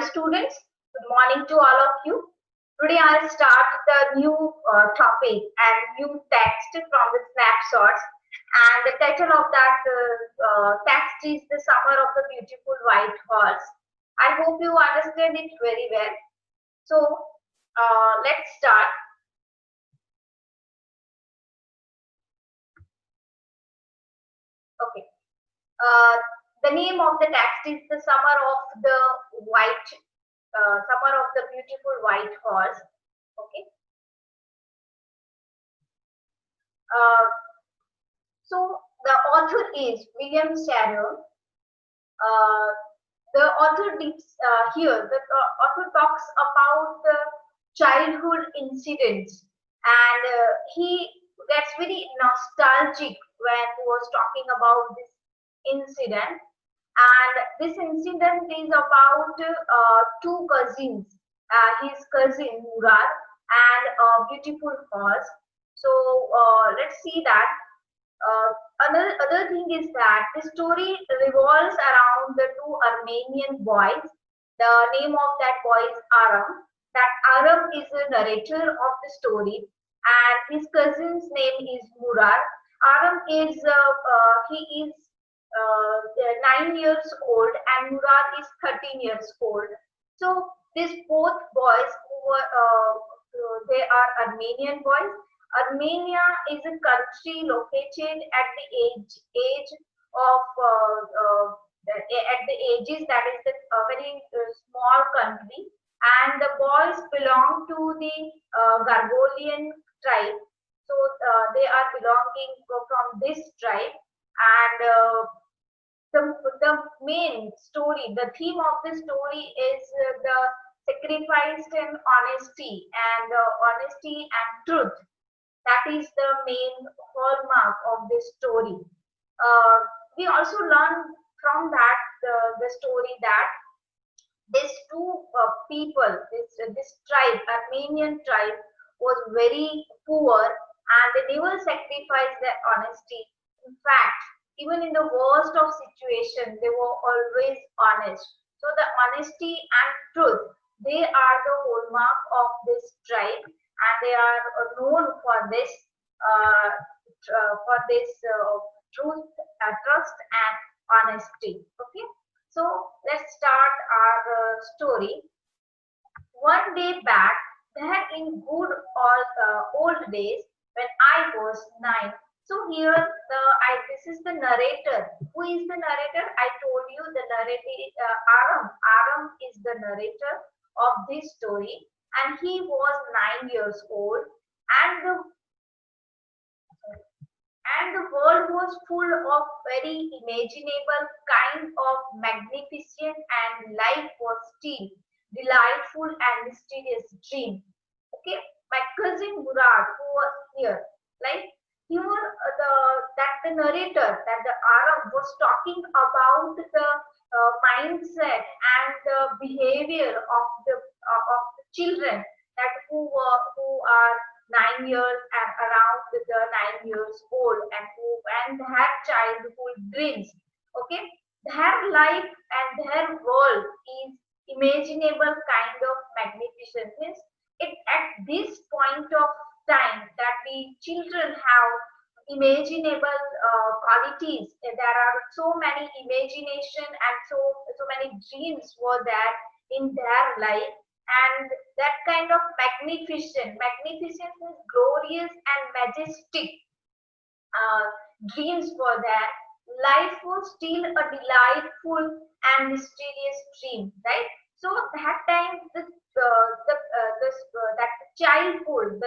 students, good morning to all of you. Today I'll start the new topic and new text from the snapshots, and the title of that text is The Summer of the Beautiful White Horse. I hope you understand it very well. So let's start. Okay. The name of the text is The Summer of the White Summer of the Beautiful White Horse. Okay. So the author is William Sharrow. The author here. The author talks about the childhood incidents, and he gets very nostalgic when he was talking about this incident. And this incident is about two cousins, his cousin Murad and a beautiful horse. So let's see that. Other thing is that the story revolves around the two Armenian boys. The name of that boy is Aram. That Aram is the narrator of the story, and his cousin's name is Murad. Aram is he is 9 years old, and Murad is 13 years old. So these both boys who were they are Armenian boys. Armenia is a country located at the age of at the ages that is the very small country, and the boys belong to the Gargolian tribe. So they are belonging from this tribe, and the main story, the theme of the story is the sacrifice and honesty, and honesty and truth. That is the main hallmark of this story. We also learn from that the story that these two people, this tribe, Armenian tribe, was very poor, and they never sacrificed their honesty. In fact, even in the worst of situation, they were always honest. So the honesty and truth, they are the hallmark of this tribe, and they are known for this truth, trust, and honesty. Okay, so let's start our story. One day back, there in good old days when I was 9. So here, this is the narrator. Who is the narrator? I told you the narrator Aram. Aram is the narrator of this story, and he was 9 years old, and the world was full of very imaginable kind of magnificent, and life was still delightful and mysterious dream. Okay, my cousin Murad, who was here, like here the narrator, that the Aram was talking about the mindset and the behavior of the children that who are 9 years and around the 9 years old, and have childhood dreams. Okay, their life and their world is imaginable kind of magnificent. Means it at this point of time that the children have imaginable qualities. There are so many imagination and so many dreams were there in their life, and that kind of magnificent is glorious and majestic dreams were there. Life was still a delightful and mysterious dream, right? So that time that childhood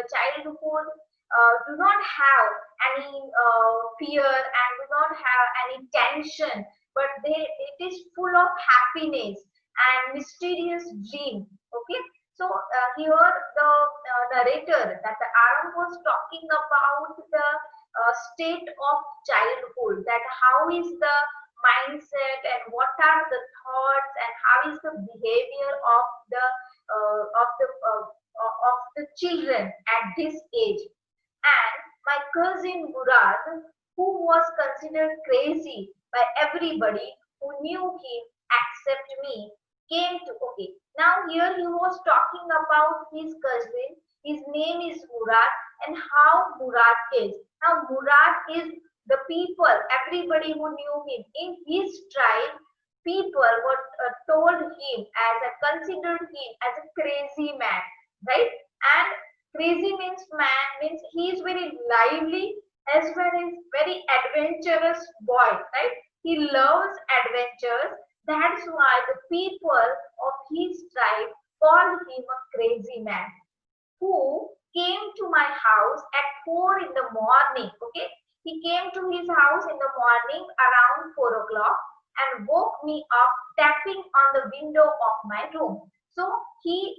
do not have any fear and do not have any tension, but it is full of happiness and mysterious dream. Okay, so here the narrator, that the Aram was talking about the state of childhood, that how is the mindset and what are the thoughts and how is the behavior of the children at this age. And my cousin Murad, who was considered crazy by everybody who knew him except me, came to, okay, here he was talking about his cousin. His name is Murad, and how Murad is. Now Murad is the people, everybody who knew him in his tribe. People were told him as a considered him as a crazy man, right? And crazy means man means he is very lively as well as very adventurous boy, right? He loves adventures. That's why the people of his tribe called him a crazy man who came to my house at 4 in the morning. Okay, he came to his house in the morning around 4 o'clock and woke me up tapping on the window of my room. So he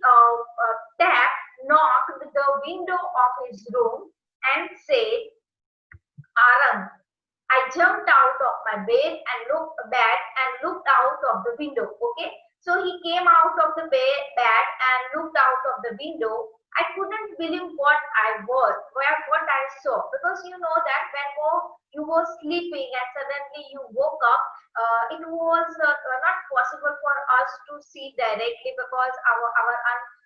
knocked the window of his room and said, Aram. I jumped out of my bed and looked out of the window. Okay, so he came out of the bed and looked out of the window. I couldn't believe what I saw, because you know that when you were sleeping and suddenly you woke up, it was not possible for us to see directly because our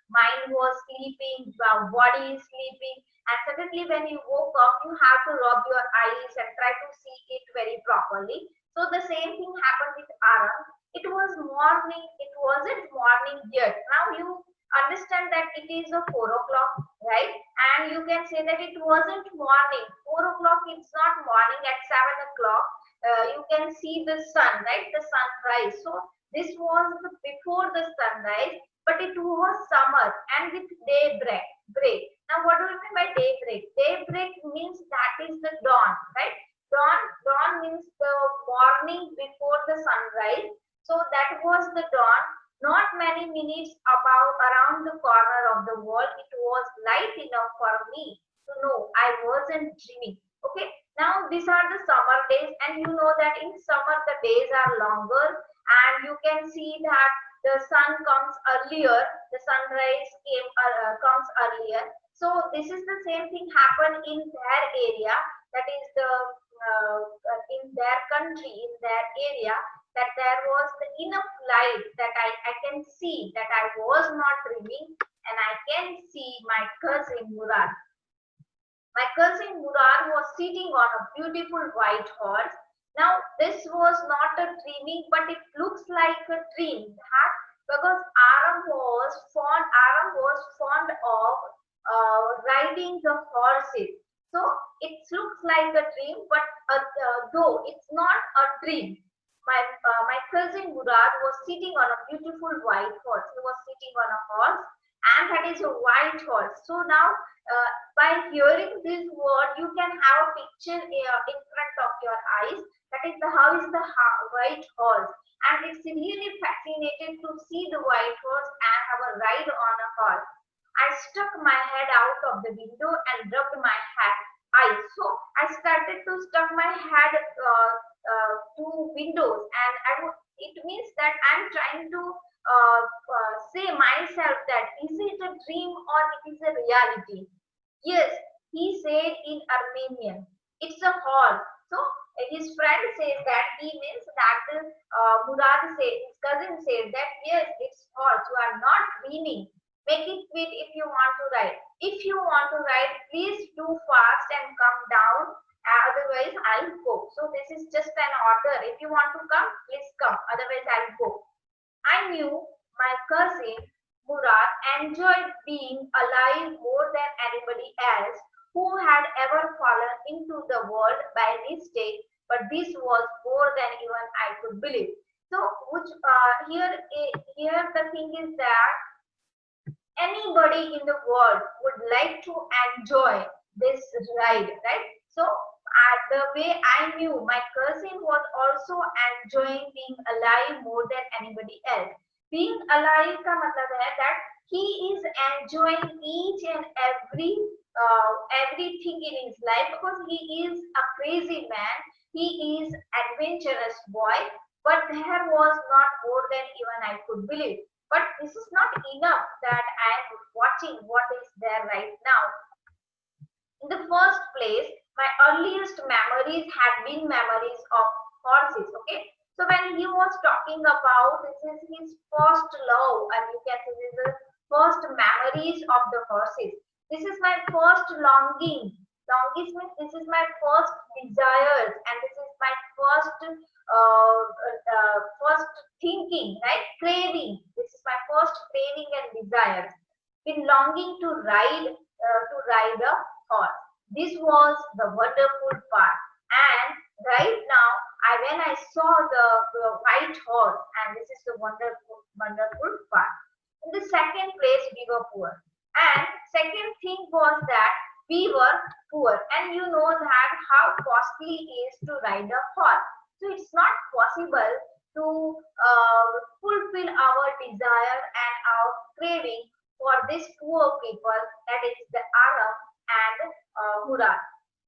mind was sleeping, our body is sleeping, and suddenly when you woke up, you have to rub your eyes and try to see it very properly. So the same thing happened with Aram. It was morning. It wasn't morning yet. Now you understand that it is a 4 o'clock, right? And you can say that it wasn't morning. 4 o'clock, it's not morning. At 7 o'clock, you can see the sun, right? The sunrise. So this was before the sunrise, but it was summer and with daybreak. Now, what do you mean by daybreak? Daybreak means that is the dawn, right? Dawn means the morning before the sunrise. So that was the dawn. Not many minutes around the corner of the world, it was light enough for me to know I wasn't dreaming. Okay, now these are the summer days, and you know that in summer the days are longer, and you can see that the sun comes earlier, the sunrise comes earlier. So this is the same thing happened in their area, that is the in their country, in their area, that there was enough light that I can see that I was not dreaming, and I can see my cousin Murad. My cousin Murad was sitting on a beautiful white horse. Now this was not a dreaming, but it looks like a dream, because Aram was fond of riding the horses. So it looks like a dream, but though it's not a dream. My cousin Murad was sitting on a beautiful white horse. He was sitting on a horse, and that is a white horse. So now, by hearing this word, you can have a picture in front of your eyes. That is how is the white horse, and it's really fascinating to see the white horse and have a ride on a horse. I stuck my head out of the window and rubbed my eyes. So I started to stuck my head to windows, and it means that I'm trying to say myself that is it a dream or it is a reality. Yes, he said in Armenian, it's a horse. So his friend says that he means that Murad said, his cousin said that yes, it's horse. You are not dreaming. Make it fit if you want to ride. If you want to ride, please do fast and come down. Otherwise, I'll go. So this is just an order. If you want to come, please come. Otherwise, I'll go. I knew my cousin Murad enjoyed being alive more than anybody else who had ever fallen into the world by mistake. But this was more than even I could believe. So, here the thing is that anybody in the world would like to enjoy this ride, right? So the way I knew my cousin was also enjoying being alive more than anybody else. Being alive का मतलब है that he is enjoying each and everything in his life, because he is a crazy man. He is adventurous boy, but there was not more than even I could believe. But this is not enough that I am watching what is there right now. In the first place, my earliest memories had been memories of horses. Okay, so when he was talking about this is his first love, and you can say this is bodies of the horses. This is my first longing. Longing means this is my first desires, and this is my first thinking, right? Craving. This is my first craving and desires. Been longing to ride a horse. This was the wonderful part. And right now, when I saw the white horse, and this is the wonderful part. In the second place, we were poor. And second thing was that we were poor. And you know that how costly it is to ride a horse. So it's not possible to fulfill our desire and our craving for these poor people, that is the Aram and Murad.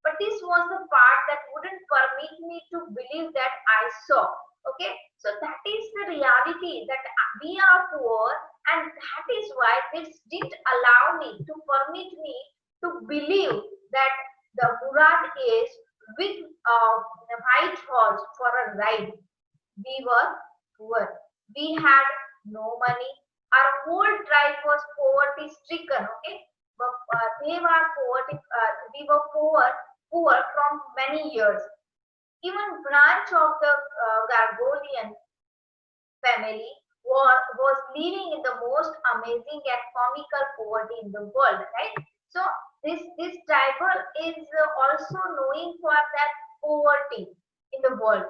But this was the part that wouldn't permit me to believe that I saw. Okay, so that is the reality, that we are poor, and that is why this didn't allow me to permit me to believe that the Murad is with the white horse for a ride. We were poor. We had no money. Our whole tribe was poverty stricken. Okay, but they were poverty. We were poor from many years. Even branch of the Gargolian family was living in the most amazing and comical poverty in the world, right? So this tribal is also knowing for that poverty in the world.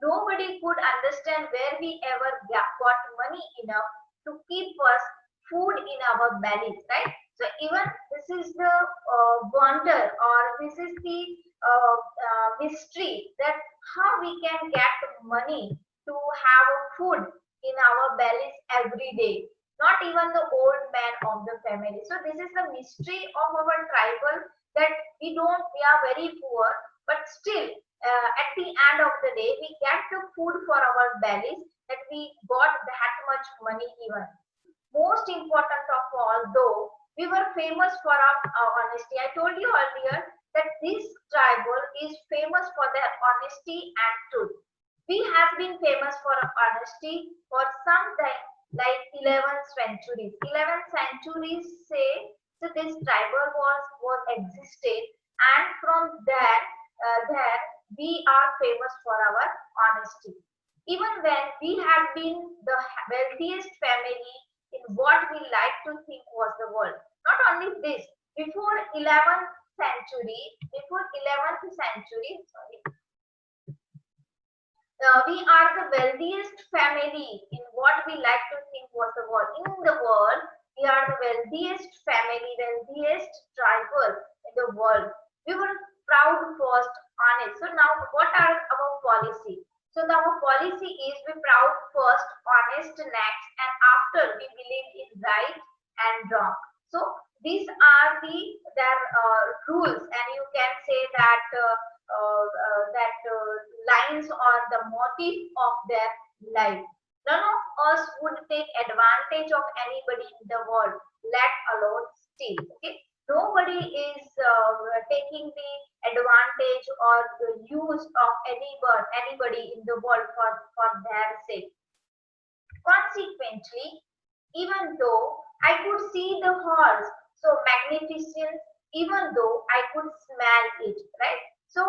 Nobody could understand where we ever got money enough to keep us food in our bellies, right? So even this is the wonder, or this is the mystery, that how we can get money to have food in our bellies every day. Not even the old man of the family. So this is the mystery of our tribal, that we are very poor, but still at the end of the day we get the food for our bellies, that we got that much money even. Most important of all, though, we were famous for our honesty. I told you earlier that this tribal is famous for their honesty and truth. We have been famous for honesty for some time, like 11th centuries. 11th centuries say so this tribal was existed, and from there we are famous for our honesty. Even when we have been the wealthiest family in what we like to think was the world. Not only this, before 11th century, we are the wealthiest family in what we like to think was the world. In the world, we are the wealthiest family, wealthiest tribal in the world. We were proud first, honest. So now what are our policy? So our policy is we proud first, honest next, and after we believe in right and wrong. So these are their rules, and you can say that lines or the motive of their life. None of us would take advantage of anybody in the world, let alone steal. Okay, nobody is taking the advantage or the use of anybody in the world for their sake. Consequently, even though I could see the horse so magnificent, even though I could smell it, right? So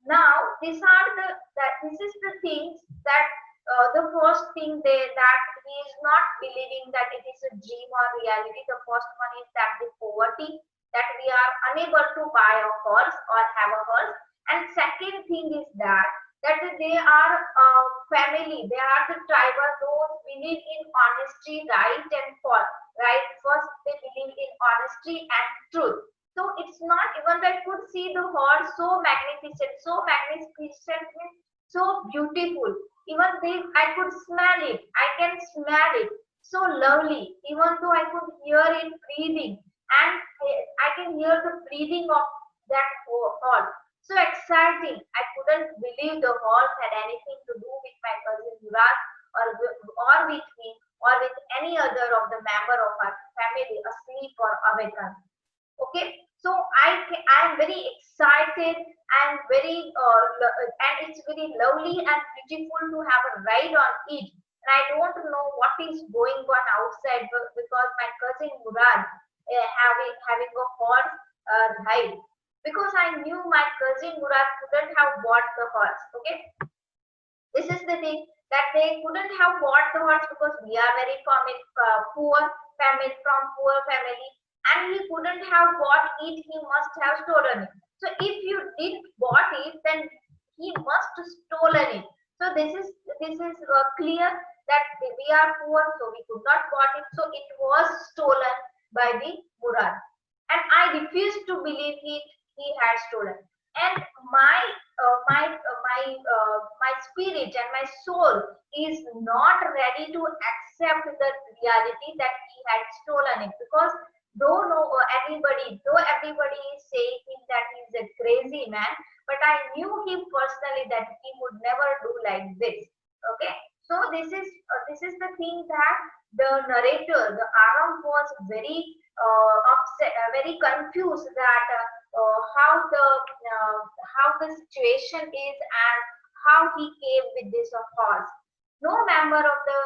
now this is the things that the first thing that he is not believing that it is a dream or reality. The first one is that the poverty, that we are unable to buy a horse or have a horse, and second thing is that they are a family, they are the tribal, those believe in honesty, right and false, right? First they believe in honesty and truth. So it's not even that I could see the horse so magnificent means so beautiful. Even I could smell it, I can smell it, so lovely, even though I could hear it breathing, and I can hear the breathing of that horse. So exciting. I couldn't believe the horse had anything to do with my cousin Murad, or with me, or with any other of the member of our family, asleep or awakened. Okay, so I am very excited and and it's very lovely and beautiful to have a ride on it. And I don't know what is going on outside, because my cousin Murad having a horse ride, because I knew my cousin Murad couldn't have bought the horse. Okay, this is the thing, that they couldn't have bought the horse because we are very poor family, from poor family, and he couldn't have bought it. He must have stolen it. So if you did bought it, then he must stolen it. So this is clear that we are poor, so we could not bought it. So it was stolen by the Murad, and I refused to believe he had stolen. And my spirit and my soul is not ready to accept the reality that he had stolen it, because though everybody is saying him that he's a crazy man, but I knew him personally that he would never do like this. Okay, so this is the thing, that the narrator, the Aram, was very upset, very confused, that how the situation is, and how he came with this horse. No member of the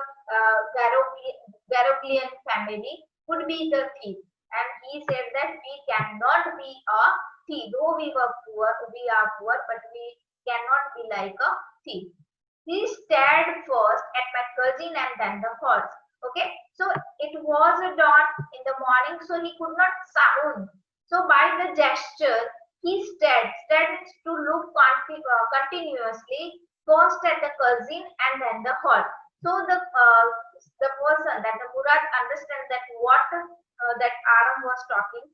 Garoglian family could be the thief, and he said that we cannot be a thief. Though we are poor, but we cannot be like a thief. He stared first at my cousin and then the horse. Okay, so it was a dawn in the morning, so he could not sound. So by the gesture, he stared to look continuously first at the cousin and then the horse. So the person, that the Murad, understands that what that Aram was talking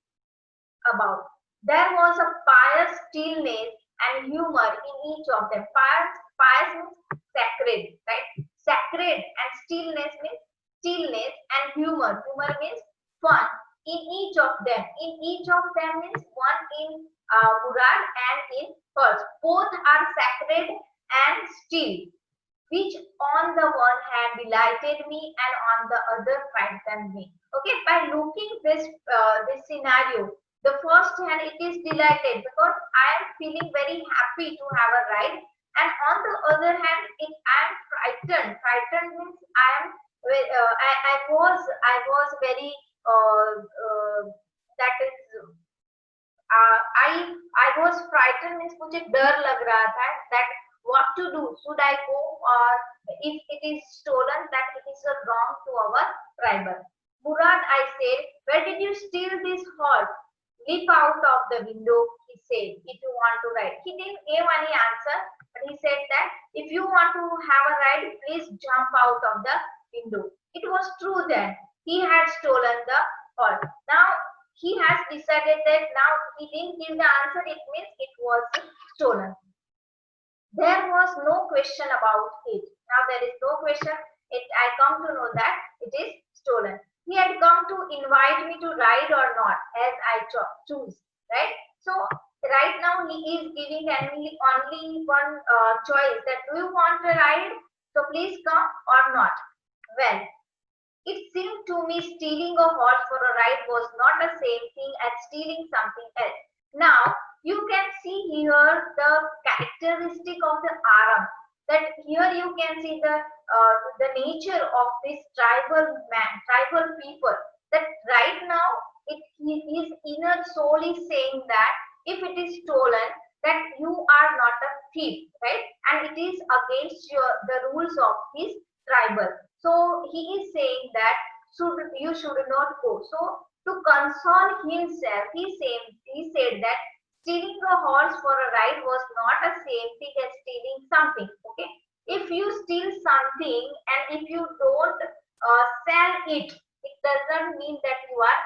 about. There was a pious stillness and humor in each of them. Pious means sacred, right? Sacred, and stillness means stillness, and humor. Humor means fun in each of them. In each of them means one in Murad and in hers. Both are sacred and still, which on the one hand delighted me and on the other frightened me. Okay, by looking this scenario, the first hand it is delighted because I am feeling very happy to have a ride, and on the other hand, I am frightened. Frightened means I was very that is I was frightened means मुझे डर लग रहा था that what to do, should I go, or if it is stolen, that it is a wrong to our rival. Murad, I said, where did you steal this horse? Leap out of the window, he said, if you want to ride. He didn't give any answer, but he said that if you want to have a ride, please jump out of the window. It was true then. He had stolen the horse. Now he has decided that now he didn't give the answer, it means it was stolen. There was no question about it. Now there is no question. I come to know that it is stolen. He had come to invite me to ride or not, as I choose. Right. So right now he is giving only one choice, that do you want to ride? So please come or not. Well, it seemed to me stealing a horse for a ride was not the same thing as stealing something else. Now you can see here the characteristic of the Aram. That here you can see the nature of this tribal people. That right now his inner soul is saying that if it is stolen, that you are not a thief, right? And it is against the rules of his tribal. So he is saying that you should not go. So to console himself, he said that stealing a horse for a ride was not the same thing as stealing something. Okay, if you steal something and if you don't sell it, it doesn't mean that you are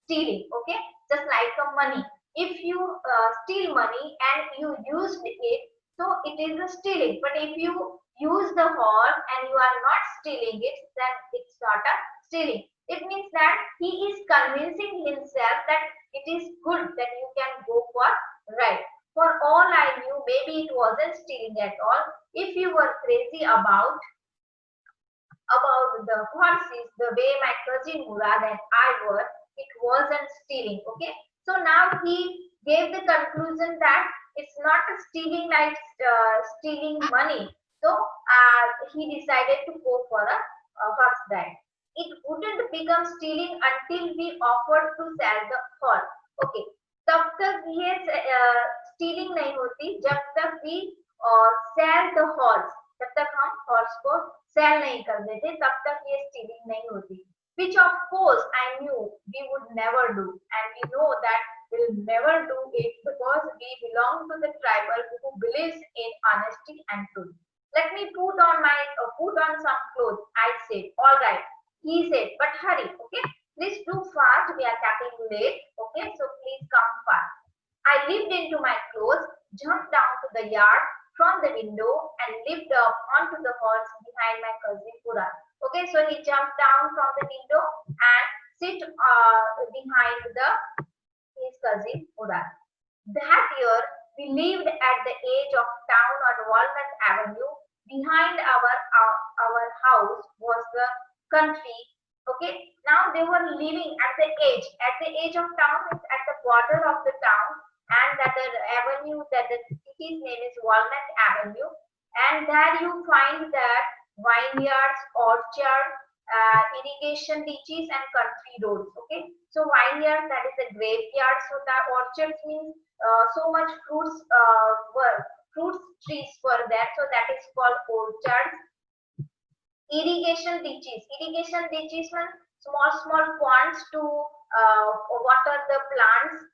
stealing. Okay, just like a money. If you steal money and you used it, so it is a stealing. But if you use the horse and you are not stealing it, then it's not a stealing. It means that he is convincing himself that it is good that you can go for ride. For all I knew, maybe it wasn't stealing at all. If you were crazy about the horses, the way my cousin Murad and I were, it wasn't stealing. Okay. So now he gave the conclusion that it's not stealing like stealing money. So he decided to go for a horse ride. it wouldn't become stealing until we offered to sell the horse. Okay, तब तक ये stealing नहीं होती जब तक we sell the horse. जब तक हम horse को sell नहीं कर देते तब तक ये stealing नहीं होती. Which of course I knew we would never do, and we know that we'll never do it because we belong to the tribal who believes in honesty and truth. Let me put on some clothes. I said, all right. He said, but hurry, okay? Please do fast. We are getting late, okay? So please come fast. I leaped into my clothes, jumped down to the yard from the window, and leaped up onto the horse behind my cousin Pura. Okay, so he jumped down from the window and sit behind his cousin Pura. That year, we lived at the edge of town on Walnut Avenue. Behind our house was the country. Okay, now they were living at the edge. At the edge of town is at the border of the town, and that the avenue, that the city's name is Walnut Avenue, and there you find that vineyards, orchards, irrigation ditches, and country roads. Okay, so vineyard, that is a graveyard. So that orchards means so much fruits trees were there. So that is called orchards. Irrigation ditches. Irrigation ditches means small ponds to water the plants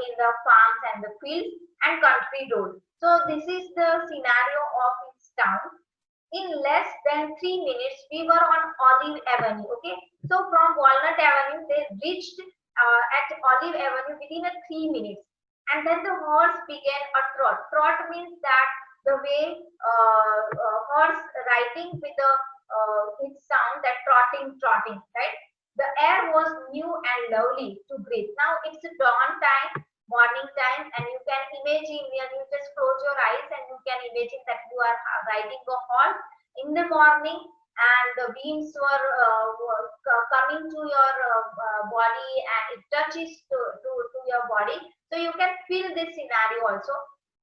in the farms and the fields, and country roads. So this is the scenario of its town. In less than 3 minutes, we were on Olive Avenue. Okay, so from Walnut Avenue, they reached at Olive Avenue within 3 minutes, and then the horse began a trot. Trot means that the way horse riding with the its sound, that trotting, right? The air was new and lovely to breathe. Now it's dawn time, morning time, and you can imagine, you just close your eyes and you can imagine that you are riding a horse in the morning, and the winds were coming to your body, and it touches to your body. So you can feel this scenario also.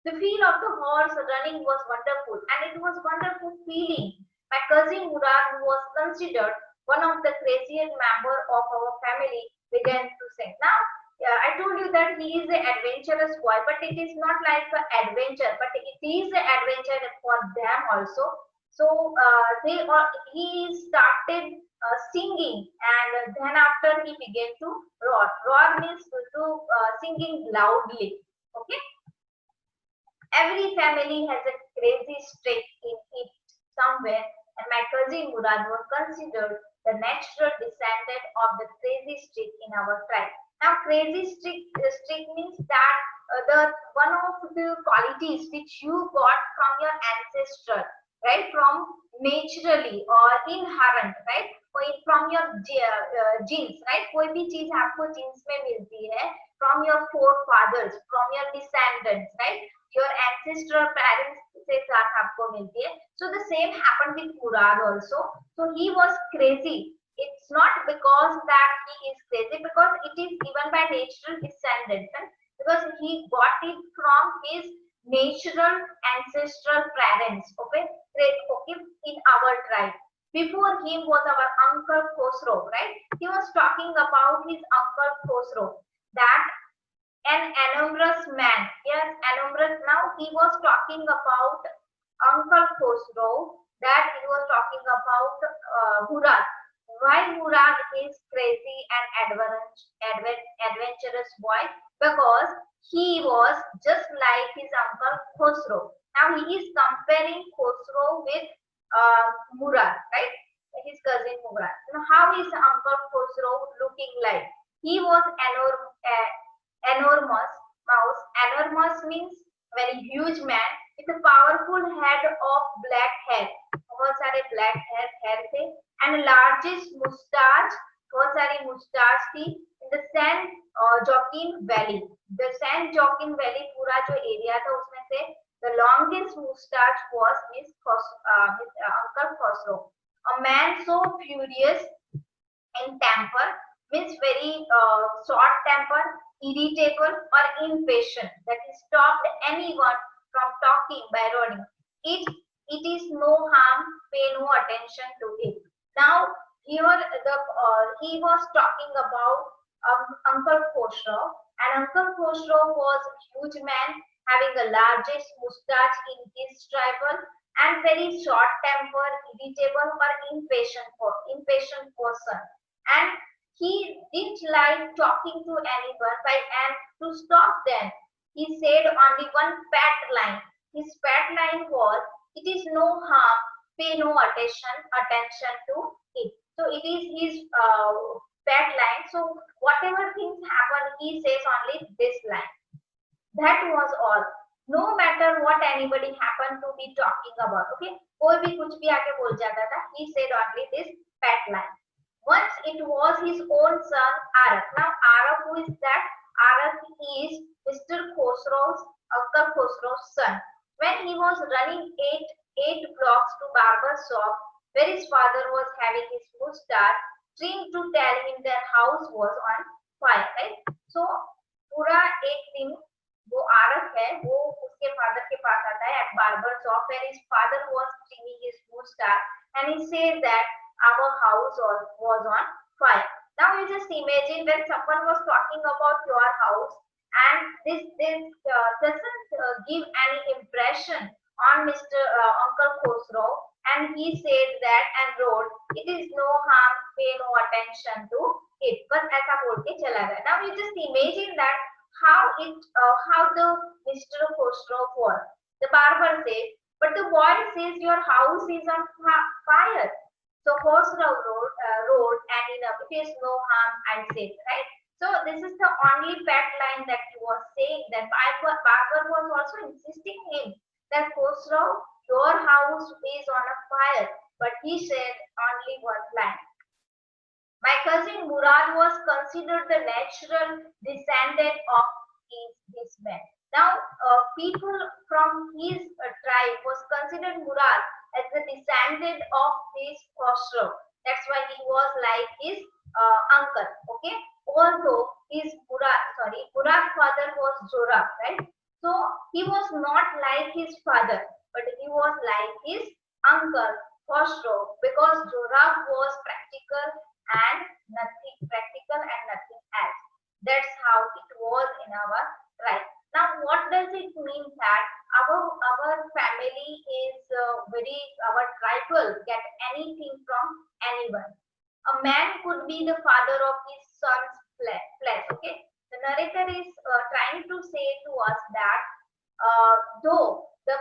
The feel of the horse running was wonderful, and it was wonderful feeling. My cousin Murad, who was considered one of the craziest members of our family, began to sing. Now, I told you that he is an adventurous boy, but it is not like an adventure, but it is an adventure for them also. So he started singing, and then after he began to roar. Roar means to singing loudly. Okay. Every family has a crazy streak in it somewhere, and my cousin Murad was considered the natural descendant of the crazy streak in our tribe. Now, crazy streak means that the one of the qualities which you got from your ancestor, right? From naturally or inherent, right? From your genes, right? कोई भी चीज आपको genes में मिलती है from your forefathers, from your descendants, right? Your ancestral parents से साथ आपको मिलती है. So the same happened with Murad also. So he was crazy. It's not because that he is crazy, because it is given by natural descendants, because he got it from his natural ancestral parents. Okay, in our tribe. Before him was our uncle Khosrow, right? He was talking about his uncle Khosrow, that an enormous man. Yes, enormous. Now he was talking about Uncle Khosrow, that he was talking about Murad. Why Murad is crazy and adventurous boy? Because he was just like his uncle Khosrow. Now he is comparing Khosrow with Murad, right? His cousin Murad. Now how is Uncle Khosrow looking like? He was enormous mouse. Enormous means very huge man with a powerful head of black hair. बहुत सारे black hair थे, and largest mustache. बहुत सारी mustache थी in the San Joaquin Valley. The San Joaquin Valley पूरा जो area था उसमें से the longest mustache was his Uncle Khosrow. A man so furious in temper, means very short temper, irritable or impatient, that he stopped anyone from talking by running. It is no harm, pay no attention to it. Now Here he was talking about Uncle Khosrow, and Uncle Khosrow was a huge man having the largest mustache in his tribal and very short temper, irritable or impatient person. And he didn't like talking to anyone by and to stop them. He said only one pat line. His pat line was, "It is no harm, pay no attention to it." So it is his pat line. So whatever things happen, he says only this line. That was all. No matter what anybody happened to be talking about. Okay, कोई भी कुछ भी आके बोल जाता था. He said only this pat line. Once it was his own son Arak. Now Arak, who is that? Arak is Mr. Khosrow's Uncle Khosrow's son. When he was running eight blocks to barber's shop, where his father was having his mustache, trying to tell him their house was on fire. Right? So पूरा एक दिन वो आरफ है वो उसके father के पास आता है at barber shop where his father was trimming his mustache and he says that our house was on fire. Now you just imagine when someone was talking about your house and this doesn't give any impression on Mr. Uncle Khosrow, and he said that and wrote, "It is no harm, pay no attention to it." बस ऐसा बोल के चला गया. Now you just imagine that how the Mr. Khosrow was. The barber said, "But the boy says your house is on fire." So Khosrow wrote, "And enough, it is no harm, I said." Right? So this is the only pat line that he was saying. That barber was also insisting him that Khosrow, your house is on a fire. But he said only one line. My cousin Murad was considered the natural descendant of his men. Now, people from his tribe was considered Murad as the descendant of his Khosrow. That's why he was like his uncle. Okay, although his Murad's father was Jorab, right? So he was not like his father, but he was like his uncle Khosrow because Jorab was practical and nothing else. That's how it was in our tribe. Now, what does it mean that our family is our tribal get anything from anyone? A man could be the father of his son's flesh. Okay, the narrator is trying to say to us that though the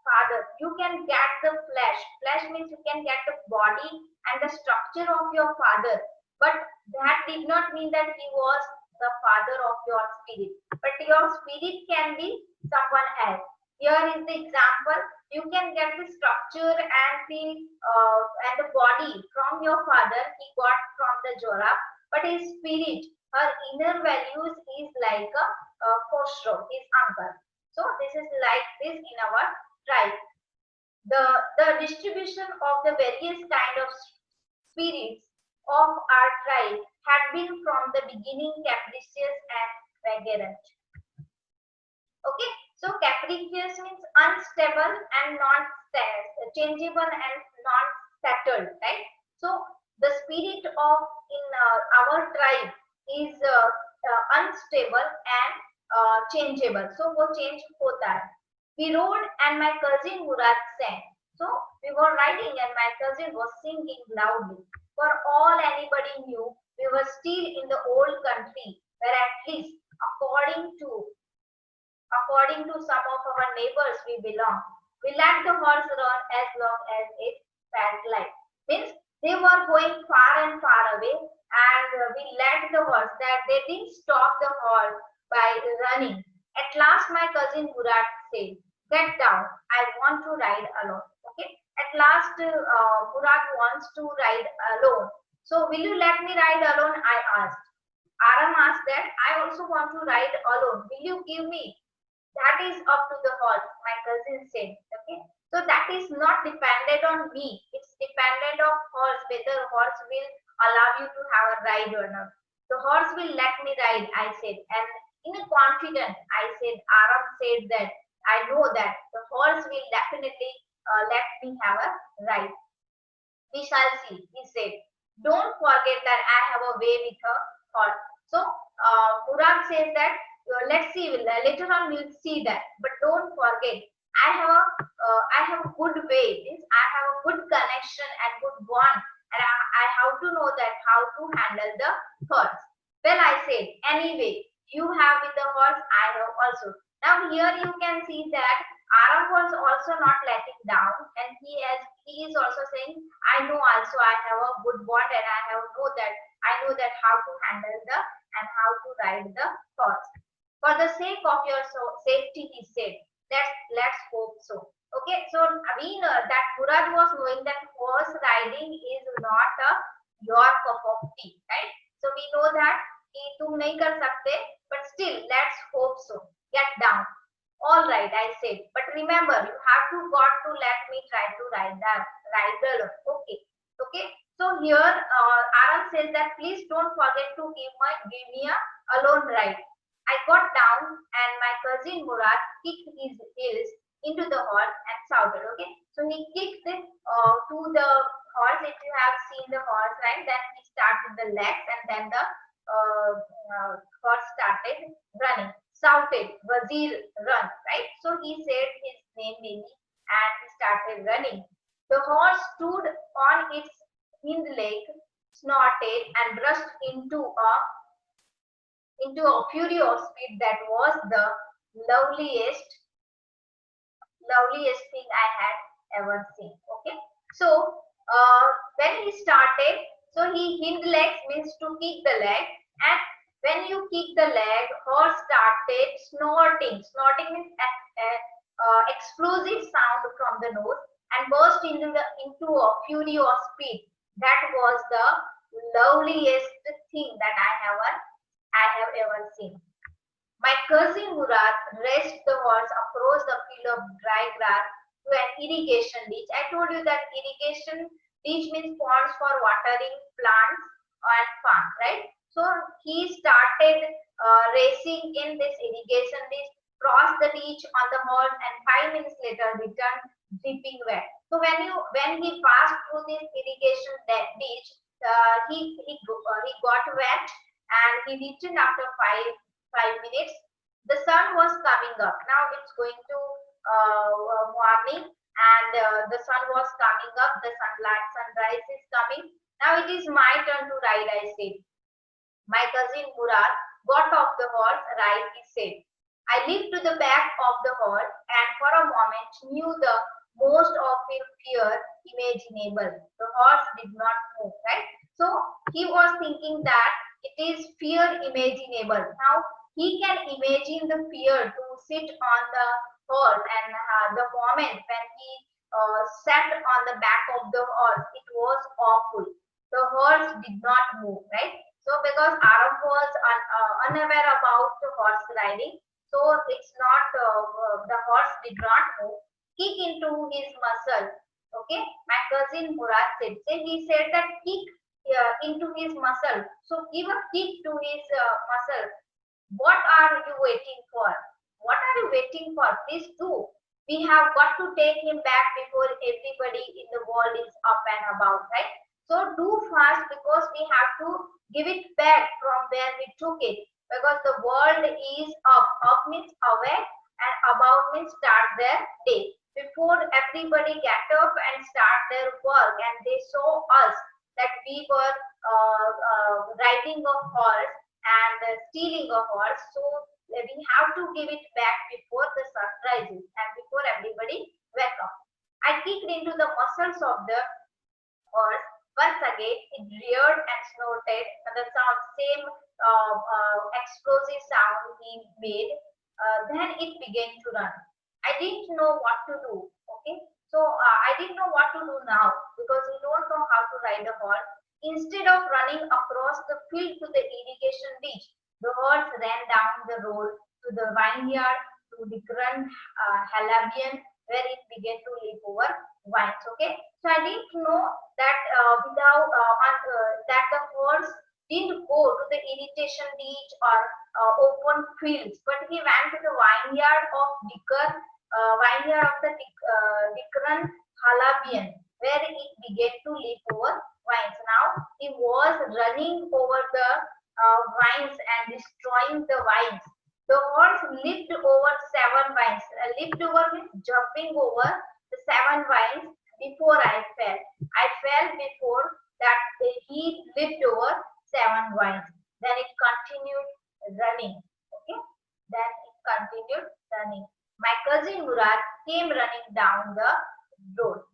father, you can get the flesh. Flesh means you can get the body and the structure of your father, but that did not mean that he was the father of your spirit. But your spirit can be someone else. Here is the example. You can get the structure and the body from your father. He got from the Jorab, but his spirit, her inner values is like a Khosrow, his uncle. So this is like this in our tribe. The distribution of the various kind of spirits of our tribe had been from the beginning capricious and vagrant. Okay, so capricious means unstable and not changeable and not settled, right? So the spirit of in our tribe is unstable and changeable. So वो change होता है. We rode and my cousin Murad sang. So we were riding and my cousin was singing loudly. For all anybody knew, we were still in the old country where at least according to some of our neighbors we belong. We let the horse run as long as it felt like. Means they were going far and far away and we let the horse that they didn't stop the horse by running. At last my cousin Murad said, "Get down, I want to ride alone." Okay. At last Murad wants to ride alone. So will you let me ride alone? I asked. Aram asked that I also want to ride alone. Will you give me? That is up to the horse, my cousin said. Okay. So that is not dependent on me. It's dependent on horse whether horse will allow you to have a ride or not. The horse will let me ride, I said. And in a confidence, I said, Aram said that I know that the horse will definitely let me have a ride. We shall see, he said. Don't forget that I have a way with a horse. So Murad says that let's see, later on we'll see that. But don't forget, I have a good way. Means I have a good connection and good bond, and I have to know that how to handle the horse. Well, I said anyway. You have with the horse, I have also. Now here you can see that Aram was also not letting down, and he is also saying, I know also I have a good bond, and I know that how to handle the and how to ride the horse. For the sake of your safety, he said, let's hope so. Okay, so we know that Murad was knowing that horse riding is not your cup of tea, right? So we know that कि तुम नहीं कर सकते, but still let's hope so. Get down. All right, I said, but remember, you have to let me try to ride alone. Okay, okay. So here Aram says that please don't forget to give me a alone ride. I got down and my cousin Murad kicked his heels into the horse and shouted. Okay, so he kicked to the horse. If you have seen the horse, right, then he started with the legs and then the horse started running, shouted, Wazir, run, right? So he said his name maybe and he started running. The horse stood on its hind leg, snorted and rushed into a furious speed that was the loveliest thing I had ever seen. Okay, so when he started, so he hind legs means to kick the leg, and when you kick the leg, horse started snorting. Snorting means explosive sound from the nose and burst into a furious speed. That was the loveliest thing that I have ever seen. My cousin Murad raced the horse across the field of dry grass to an irrigation ditch. I told you that irrigation ditch means ponds for watering plants and farm, right? So he started racing in this irrigation ditch, crossed the ditch on the horse, and 5 minutes later returned dripping wet. So when he passed through this irrigation ditch, he got wet and he returned after five minutes. The sun was coming up. Now it's going to morning, and the sun was coming up. The sunrise is coming. Now it is my turn to ride, I said. My cousin Murad got off the horse, right, he said. I leaped to the back of the horse and for a moment knew the most of fear imaginable. The horse did not move, right? So he was thinking that it is fear imaginable. Now he can imagine the fear to sit on the horse, and the moment when he sat on the back of the horse, it was awful. The horse did not move, right? So because Aram was unaware about the horse riding, so it's not the horse did not move. Kick into his muscle. Okay, my cousin Murad said. So he said that kick into his muscle. So give a kick to his muscle. What are you waiting for? What are you waiting for? Please do. We have got to take him back before everybody in the world is up and about, right? So do fast because we have to give it back from where we took it. Because the world is up. Up means away and about means start their day. Before everybody get up and start their work, and they saw us that we were riding a horse and stealing a horse. So we have to give it back before the sun rises and before everybody wake up. I kicked into the muscles of the horse. Once again, it reared and snorted, and the same explosive sound he made. Then it began to run. I didn't know what to do. Okay, so I didn't know what to do now because we don't know how to ride a horse. Instead of running across the field to the irrigation ditch, the horse ran down the road to the vineyard to the Grand Halabian, where it began to leap over vines. Okay, so I didn't know that that the horse didn't go to the irrigation ditch or open fields, but he went to the vineyard of the Dikran Halabian, where it began to leap over vines. Now he was running over the vines and destroying the vines. The horse leaped over 7 vines. Leaped over means jumping over the 7 vines before I fell. I fell before that he leaped over 7 vines. Then it continued running. Okay. Then it continued running. My cousin Murad came running down the road.